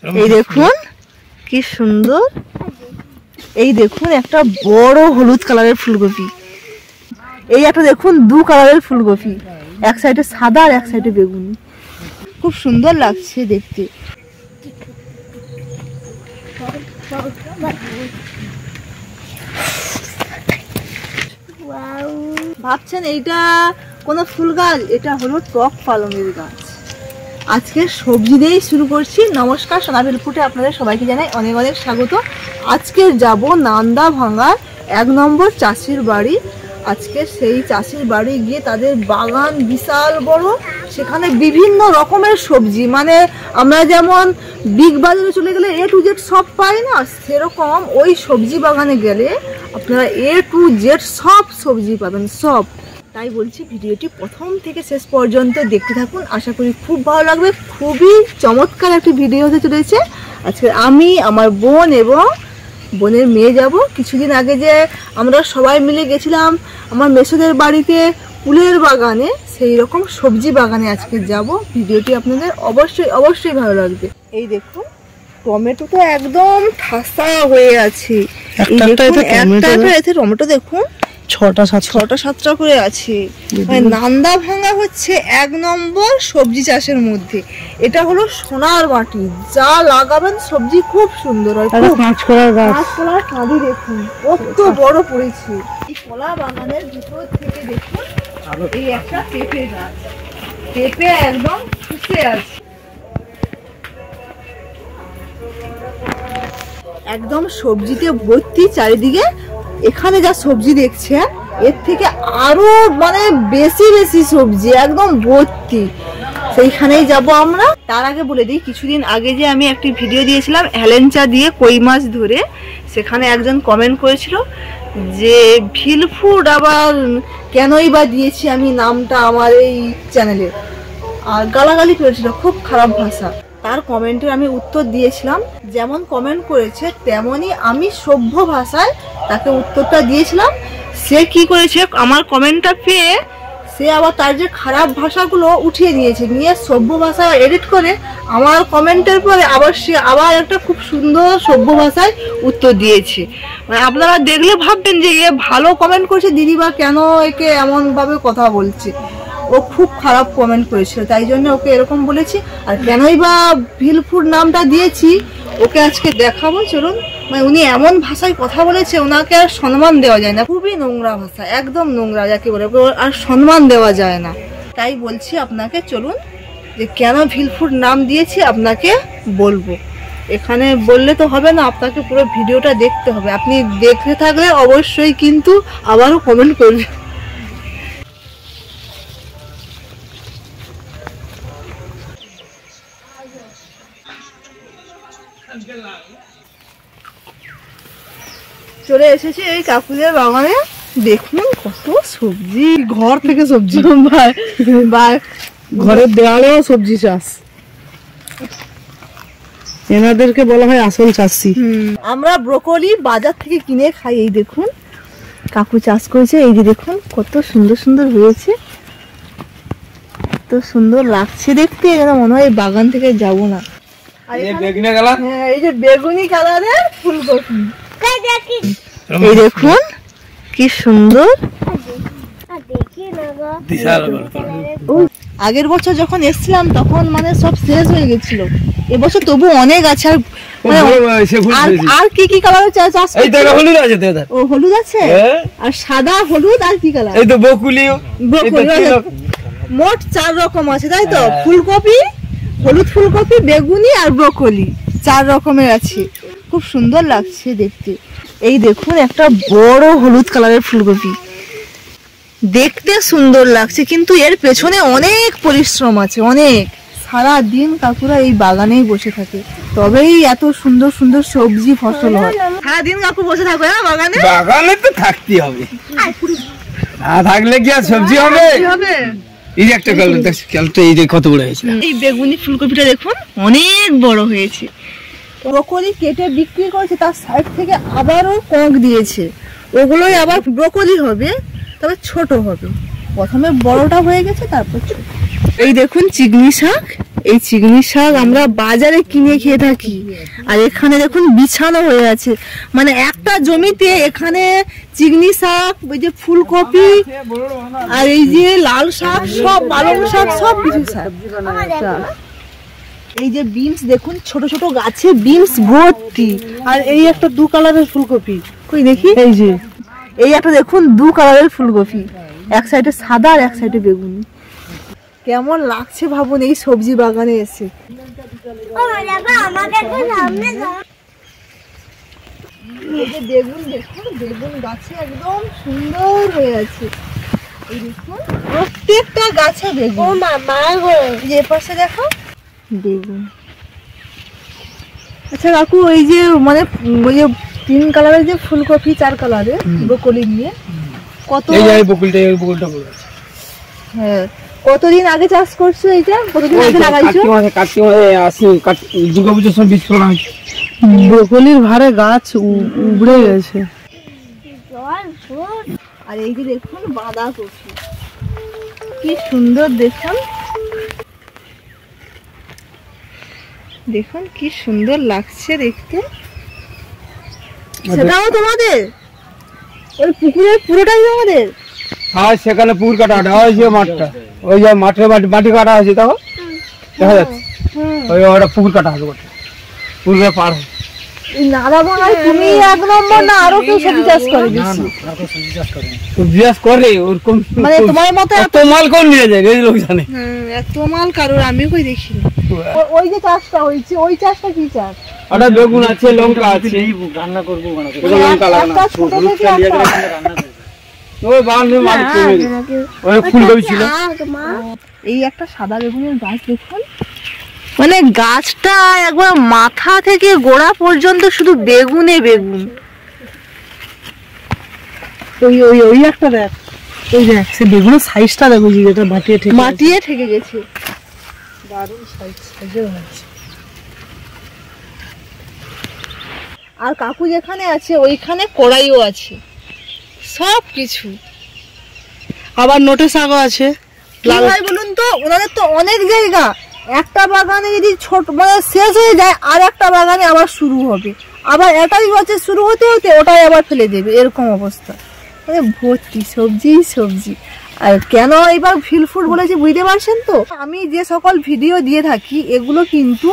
এই দেখুন কি সুন্দর, এই দেখুন একটা বড় হলুদ কালারের ফুলকপি, এই একটা দেখুন দু কালারের ফুলকপি, এক সাইডে সাদা আর এক সাইডে বেগুনি, খুব সুন্দর লাগছে দেখতে। ভাবছেন এইটা কোন ফুল গাছ? এটা হলো টক পালঙের গাছ। আজকে সবজি দিয়েই শুরু করছি। নমস্কার, সোনাবিল ফুটে আপনাদের সবাইকে জানাই অনেক অনেক স্বাগত। আজকে যাব নান্দা ভাঙার 1 নম্বর চাষির বাড়ি। আজকে সেই চাষির বাড়ি গিয়ে তাদের বাগান বিশাল বড়, সেখানে বিভিন্ন রকমের সবজি, মানে আমরা যেমন বিগ বাজারে চলে গেলে A to Z সব পাই না, সেরকম ওই সবজি বাগানে গেলে আপনারা A to Z সব সবজি পাবেন, সব। তাই বলছি ভিডিওটি প্রথম থেকে শেষ পর্যন্ত দেখতে থাকুন, আশা করি খুব ভালো লাগবে। খুবই চমৎকার একটি ভিডিও হতে চলেছে। আজকে আমি, আমার বোন এবং বোনের মেয়ে যাব। কিছুদিন আগে যে আমরা সবাই মিলে গেছিলাম আমার মেসোদের বাড়িতে ফুলের বাগানে, সেই রকম সবজি বাগানে আজকে যাব। ভিডিওটি আপনাদের অবশ্যই অবশ্যই ভালো লাগবে। এই দেখুন টমেটো তো একদম ঠাসা হয়ে আছে, এতে টমেটো দেখুন 6টা-7টা করে আছে। নান্দা ভাঙা হচ্ছে 1 নম্বর সবজি চাষের মধ্যে। এটা হলো সোনার মাটি, যা লাগাবেন সবজি খুব সুন্দর হয়। কাঁচকলার কাঁদি দেখুন কত বড় পড়েছে। এই কলা বাগানের ভিতর থেকে দেখুন এই একটা পেঁপে গাছ, পেঁপে একদম ফুটে আছে, একদম সবজিতে ভর্তি চারিদিকে। এখানে যা সবজি দেখছেন এর থেকে আরো মানে বেশি বেশি সবজি একদম ভর্তি, সেইখানেই যাব আমরা। তার আগে বলে দিই, কিছুদিন আগে যে আমি একটি ভিডিও দিয়েছিলাম হেলেঞ্চা দিয়ে কই মাছ ধরে, সেখানে একজন কমেন্ট করেছিল যে ভিলফুড আবার কেনই বা দিয়েছি আমি নামটা আমার এই চ্যানেলে, আর গালাগালি করেছিল, খুব খারাপ ভাষা। তার কমেন্টের আমি উত্তর দিয়েছিলাম, যেমন কমেন্ট করেছে তেমনই আমি সভ্য ভাষায় তাকে উত্তরটা দিয়েছিলাম। সে কি করেছে, আমার কমেন্টটা পেয়ে সে আবার তার যে খারাপ ভাষাগুলো উঠিয়ে নিয়েছে, নিয়ে সভ্য ভাষা এডিট করে আমার কমেন্টের পরে আবার সে আবার একটা খুব সুন্দর সভ্য ভাষায় উত্তর দিয়েছে। মানে আপনারা দেখলে ভাববেন যে এ ভালো কমেন্ট করছে, দিদিবা কেন একে এমনভাবে কথা বলছে। ও খুব খারাপ কমেন্ট করেছিল, তাই জন্য ওকে এরকম বলেছি। আর কেনই বা ভিলফুড নামটা দিয়েছি ওকে আজকে দেখাবো, চলুন। মানে উনি এমন ভাষায় কথা বলেছে, ওনাকে আর সম্মান দেওয়া যায় না, খুবই নোংরা ভাষা, একদম নোংরা যাকে বলে, আর সম্মান দেওয়া যায় না। তাই বলছি আপনাকে, চলুন যে কেন ভিলফুড নাম দিয়েছি আপনাকে বলবো। এখানে বললে তো হবে না, আপনাকে পুরো ভিডিওটা দেখতে হবে। আপনি দেখতে থাকলে অবশ্যই কিন্তু আবারও কমেন্ট করবেন। চলে এসেছি এই কাকুদের বাগানে, দেখুন কত সবজি, ঘর থেকে সবজি, ঘরের দেওয়ালেও সবজি চাষ, এনাদেরকে বলা হয় আসল চাষি। আমরা ব্রোকলি বাজার থেকে কিনে খাই। এই দেখুন কাকু চাষ করেছে, এই যে দেখুন কত সুন্দর সুন্দর হয়েছে, কত সুন্দর লাগছে দেখতে, যেন মনে হয় বাগান থেকে যাব না। হ্যাঁ, এই যে বেগুনি কালারের ফুলকপি, এই দেখুন কি সুন্দর। আগের বছর যখন এসেছিলাম তখন মানে সব শেষ হয়ে গেছিল, এবছর তবু অনেক আছে। আর কি কি কালার চাষ? হলুদ আছে, ও হলুদ আছে, আর সাদা হলুদ, আর কি কালার? এই তো বকুলি, মোট 4 রকম আছে, তাই তো? ফুলকপি, হলুদ ফুলকপি, বেগুনি আর ব্রোকলি, 4 রকমের আছে। খুব সুন্দর লাগছে দেখতে। এই দেখুন একটা বড় হলুদ কালারের ফুলকপি, দেখতে সুন্দর লাগছে, কিন্তু এর পেছনে অনেক পরিশ্রম আছে, অনেক। সারা দিন কাকুরা এই বাগানেই বসে থাকে, তবেই এত সুন্দর সুন্দর সবজি ফসল হয়। সারাদিন কাকু বসে থাকবে না বাগানে? বাগানে তো থাকতেই হবে, না থাকলে কি আর সবজি হবে? এই যে একটা কালটা, এই যে কত বড় হয়েছে। এই বেগুনি ফুলকপিটা দেখুন অনেক বড় হয়েছে। ব্রোকলি কেটে বিক্রি করেছে, তার সাইড থেকে আবারও কক দিয়েছে, ওগুলোই আবার ব্রোকলি হবে, তবে ছোট হবে। প্রথমে বড়টা হয়ে গেছে, তারপর ছোট। এই দেখুন চিকনি শাক, এই চিংড়ি শাক আমরা বাজারে কিনে খেয়ে থাকি, আর এখানে দেখুন বিছানো হয়ে আছে। মানে একটা জমিতে এখানে চিংড়ি শাক, ওই যে ফুলকপি, আর এই যে লাল শাক, সব পালং শাক, সব কিছু শাক। এই যে বিনস দেখুন, ছোট ছোট গাছে বিনস ভর্তি। আর এই একটা 2 কালারের ফুলকপি, কই দেখি, এই যে এই একটা দেখুন 2 কালারের ফুলকপি, এক সাইডে সাদা আর এক সাইডে বেগুনি। কেমন লাগছে ভাবুন এই সবজি বাগানে এসে। এই যে বেগুন দেখুন, বেগুন গাছে একদম সুন্দর হয়ে আছে। এই দেখুন প্রত্যেকটা গাছে বেগুন। যে পাশে দেখো বেগুন। আচ্ছা কাকু, এই যে মানে ওই যে 3 কালারের যে ফুলকপি, 4 কালারের ব্রোকলি নিয়ে কত, এই বকুলটা বড় আছে। হ্যাঁ, কতদিন আগে চাষ করছো এটা? কতদিন আগে লাগাইছো? কার্তিক মাসে আসি, দুর্গাপূজার সময় বীজ ফলানো হয়েছে। ব্রোকলির ভারে গাছ উবড়ে গেছে। আর এই যে দেখুন বাঁধাকপি, কি সুন্দর দেখুন, দেখুন কি সুন্দর লাগছে দেখতে। সেটাও তোমাদের? ওই পুকুরের পুরোটাই তোমাদের? হ্যাঁ, সেখানে পুকুর কাটা হয়েছে, মাঠটা ওই যে মাটি কাটা হয়েছে, দেখো দেখা যাচ্ছে ওই ওটা পুকুর কাটা হবে, পুকুরে পার হয়। এই নালা ভাঙায় তুমি 1 নম্বর না আরো কেউ সবজি চাষ করে? সবজি চাষ করে ওরকম, মানে তোমার মতো এত মাল কোন নিয়ে যায় এই লোক জানে। এত মাল কারোর আমি কই দেখিনি। ওই যে চাষটা হয়েছে, ওই চাষটা কি চাষ? ওটা বেগুন আছে, লঙ্কা আছে, রান্না করবো, লঙ্কা লাগানো ওই বাঁধে মাটি কমে গেছে, ওই ফুলকপি ছিল। এই একটা সাদা বেগুনের গাছ দেখুন, মানে গাছটা একবার মাথা থেকে গোড়া পর্যন্ত শুধু বেগুনে বেগুন। ওই ওই ওই একটা দেখ, ওই দেখ সে বেগুনের সাইজটা দেখো, যেটা মাটিয়ে ঠেকে গেছে। দারুণ সাইজের হয়েছে। আর কাকু যেখানে আছে ওইখানে কড়াইও আছে, সব কিছু। আবার নোটে শাকও আছে। কি হয় বলুন তো, ওনাদের তো অনেক জায়গা, একটা বাগানে যদি ছোট মানে শেষ হয়ে যায়, আর একটা বাগানে আবার শুরু হবে, আবার এটাই বছর শুরু হতে হতে ওটাই আবার ফেলে দেবে, এরকম অবস্থা। মানে ভর্তি সবজি সবজি। আর কেন এবার ফিল ফুড বলেছি বুঝতে পারছেন তো? আমি যে সকল ভিডিও দিয়ে থাকি এগুলো কিন্তু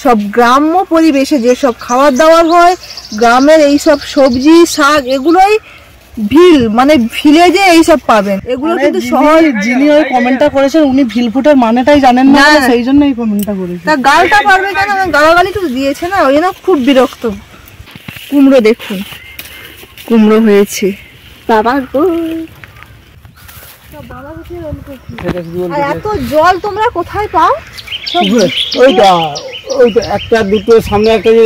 সব গ্রাম্য পরিবেশে যেসব খাবার দাবার হয়, গ্রামের এইসব সবজি শাক, এগুলোই ভিল মানে ভিলেজে এইসব পাবেন। এগুলো কিন্তু শহর, যিনি ওই কমেন্টটা করেছেন উনি ভিলফুটের মানেটাই জানেন না, সেই জন্য এই কমেন্টটা করেছেন। তা গালটা পারবে কেন? গালাগালি তো দিয়েছে না, ওই জন্য খুব বিরক্ত। কুমড়ো দেখুন, কুমড়ো হয়েছে বাবা গো। আর এত জল তোমরা কোথায় পাও? ওইটা একটা দুটো সামনে একটা যে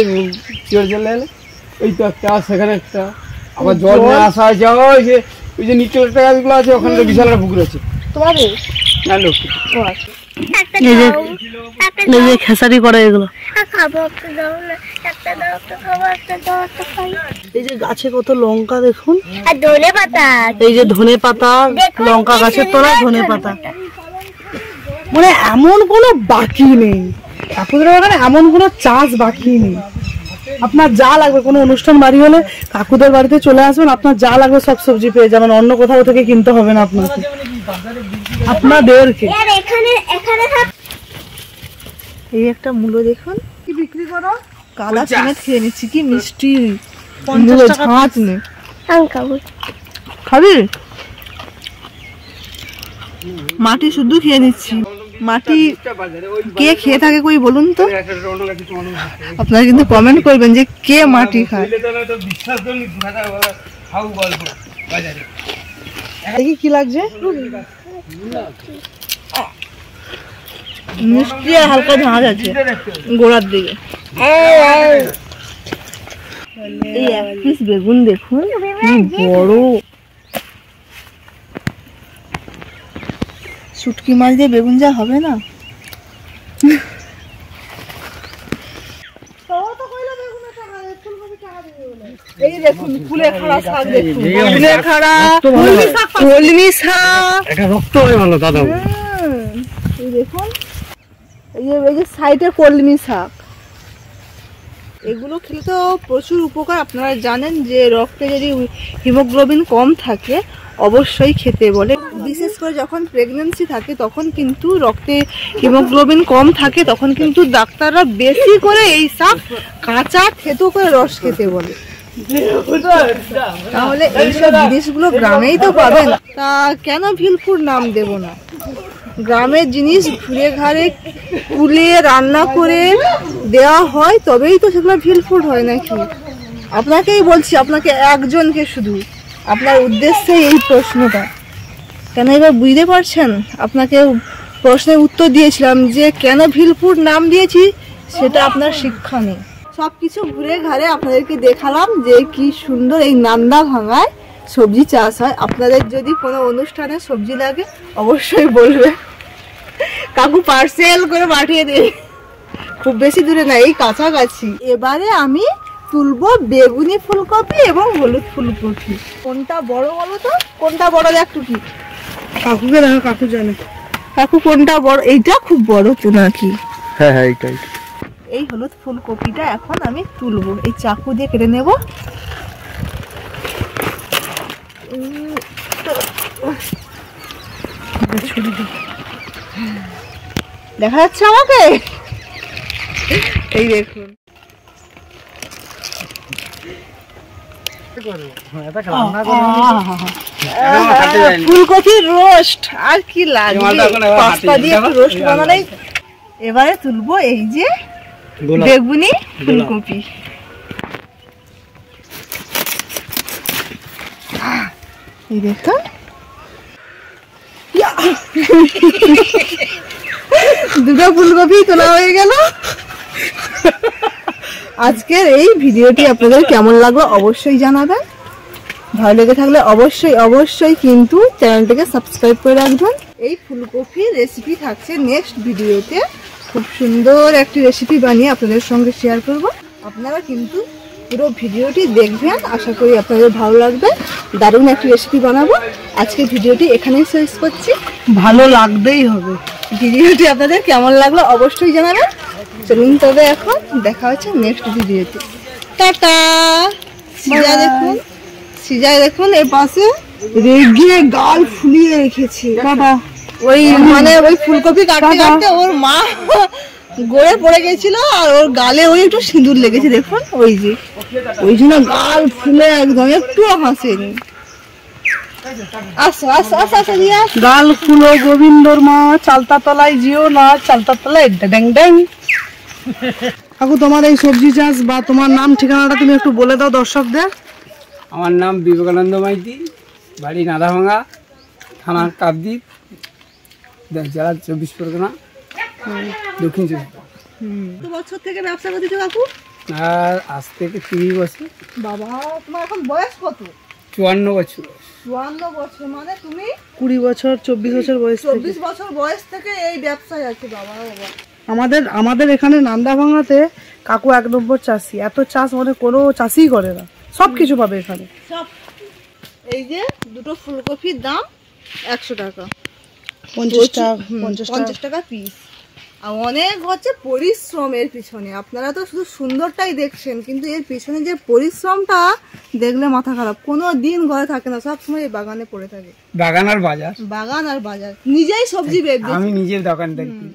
চিড় জল এলে, ওই তো একটা, সেখানে একটা, আবার জল নিয়ে আসা আছে ওই যে নিচে একটা গাছগুলো আছে, ওখানে তো বিশাল একটা পুকুর আছে তোমাদের। না লোক এই যে খেসারি করে এগুলো। এই যে গাছে কত লঙ্কা দেখুন, এই যে ধনে পাতা, লঙ্কা গাছের তলায় ধনে পাতা। মানে এমন কোনো বাকি নেই কাকুদের বাগানে, এমন কোনো চাষ বাকি নেই। আপনার যা লাগবে, কোনো অনুষ্ঠান বাড়ি হলে কাকুদের বাড়িতে চলে আসবেন, আপনার যা লাগবে সব সবজি পেয়ে যাবেন, অন্য কোথাও থেকে কিনতে হবে না আপনাকে, আপনাদেরকে। এই একটা মূলো দেখুন, কি বিক্রি করো? কাদা সমেত খেয়ে নিচ্ছি, কি মিষ্টি। 50 টাকা ঝাঁজ নেই, খাবি? মাটি শুদ্ধ খেয়ে নিচ্ছি। মাটি কে খেয়ে থাকে কই বলুন তো? আপনারা কিন্তু কমেন্ট করবেন যে কে মাটি খায়। দেখি কি লাগছে, মিষ্টি আর হালকা ঝাঁজ আছে গোড়ার দিকে। এই 1 পিস বেগুন দেখুন কি বড়। শুটকি মাছ দিয়ে বেগুন যা হবে না। এই দেখুন কুলেখাড়া শাক, দেখুন কুলেখাড়া, কলমি শাক, এটা রক্ত হয় ভালো দাদা। এই দেখুন এই যে সাইডে কলমি শাক, এগুলো খেলে তো প্রচুর উপকার। আপনারা জানেন যে রক্তে যদি হিমোগ্লোবিন কম থাকে অবশ্যই খেতে বলে। বিশেষ করে যখন প্রেগন্যান্সি থাকে তখন কিন্তু রক্তে হিমোগ্লোবিন কম থাকে, তখন কিন্তু ডাক্তাররা বেশি করে এই শাক কাঁচা থেতো করে রস খেতে বলে। তাহলে এইসব জিনিসগুলো গ্রামেই তো পাবেন, তা কেন ভিলপুর নাম দেব না? গ্রামের জিনিস ঘুরে ঘাড়ে কুলে রান্না করে দেওয়া হয় তবেই তো সেগুলো ভিলপুর হয় নাকি? আপনাকেই বলছি, আপনাকে একজনকে শুধু, আপনার উদ্দেশ্যে এই প্রশ্নটা। কেন এবার বুঝতে পারছেন? আপনাকে প্রশ্নের উত্তর দিয়েছিলাম যে কেন ভিলপুর নাম দিয়েছি, সেটা আপনার শিক্ষা নেই। সব কিছু ঘুরে ঘাড়ে আপনাদেরকে দেখালাম যে কি সুন্দর এই নান্দা ভাঙায় সবজি চাষ হয়। আপনাদের যদি কোনো অনুষ্ঠানে সবজি লাগে অবশ্যই বলবে, কাকু পার্সেল করে পাঠিয়ে দেবে। খুব বেশি দূরে না, এই কাছাকাছি। এবারে আমি তুলবো বেগুনি ফুলকপি এবং হলুদ ফুলকপি। কোনটা বড় বলো তো? কোনটা বড় দেখ টুকি? কাকুকে দেখো, কাকু জানে। কাকু কোনটা বড়? এইটা খুব বড় তো নাকি? হ্যাঁ হ্যাঁ এইটাই। এই হলুদ ফুলকপিটা এখন আমি তুলবো, এই চাকু দিয়ে কেটে নেব। দেখা যাচ্ছে আমাকে? এই দেখুন, ফুলকপির রোস্ট আর কি লাগবে, পাস্তা দিয়ে রোস্ট বানালেই। এবারে তুলবো এই যে বেগুনি ফুলকপি। এই দেখো, দুটো ফুলকপি তোলা হয়ে গেল। আজকের এই ভিডিওটি আপনাদের কেমন লাগলো অবশ্যই জানাবেন। ভালো লেগে থাকলে অবশ্যই অবশ্যই কিন্তু চ্যানেলটাকে সাবস্ক্রাইব করে রাখবেন। এই ফুলকপির রেসিপি থাকছে নেক্সট ভিডিওতে। খুব সুন্দর একটি রেসিপি বানিয়ে আপনাদের সঙ্গে শেয়ার করব। আপনারা কিন্তু পুরো ভিডিওটি দেখবেন, আশা করি আপনাদের ভালো লাগবে। দারুণ একটি রেসিপি বানাবো। আজকে ভিডিওটি এখানেই শেষ করছি। ভালো লাগতেই হবে। ভিডিওটি আপনাদের কেমন লাগলো অবশ্যই জানাবেন। চলুন তবে এখন দেখা হচ্ছে নেক্সট ভিডিওতে। টাটা। সিজা দেখুন, সিজায় দেখুন এর পাশে রেগে গাল ফুলিয়ে রেখেছে। ওই মানে ওই ফুলকপি কাটতে কাটতে ওর মা গড়ে পড়ে গেছিল আর ওর গালে ওই একটু সিঁদুর লেগেছে। দেখুন ওই যে, ওই জন্য গাল ফুলে একদম, একটু হাসেনি। আসো আসো আসো আসো দিয়া। গাল ফুলো গোবিন্দর মা, চালতা তলায় জিও না, চালতা তলায় ড্যাং ড্যাং। কাকু তোমার এই সবজি চাষ বা তোমার নাম ঠিকানাটা তুমি একটু বলে দাও দর্শকদের। আমার নাম বিবেকানন্দ মাইতি, বাড়ি নাদাভাঙা, থানা কাকদ্বীপ, জেলা 24 পরগনা, দক্ষিণ চব্বিশ পরগনা। কত বছর থেকে ব্যবসা করতেছো কাকু? আর আজ থেকে 30 বছর। বাবা, তোমার এখন বয়স কত? 54 বছর। 54 বছর মানে তুমি 20 বছর 24 বছর বয়স থেকে। 24 বছর বয়স থেকে এই ব্যবসায় আছে। বাবা বাবা, আমাদের এখানে নান্দাভাঙাতে কাকু 1 নম্বর চাষি। এত চাষ মানে কোনো চাষিই করে না, সবকিছু পাবে এখানে। সব। এই যে দুটো ফুলকপির দাম 100 টাকা, 50 টাকা পিস। আর অনেক হচ্ছে পরিশ্রমের পিছনে। আপনারা তো শুধু সুন্দরটাই দেখছেন, কিন্তু এর পিছনে যে পরিশ্রমটা দেখলে মাথা খারাপ। কোনো দিন ঘরে থাকে না, সব সময় এই বাগানে পড়ে থাকে। বাগান আর বাজার, বাগান আর বাজার। নিজেই সবজি বেচে, আমি নিজের দোকান দেখি।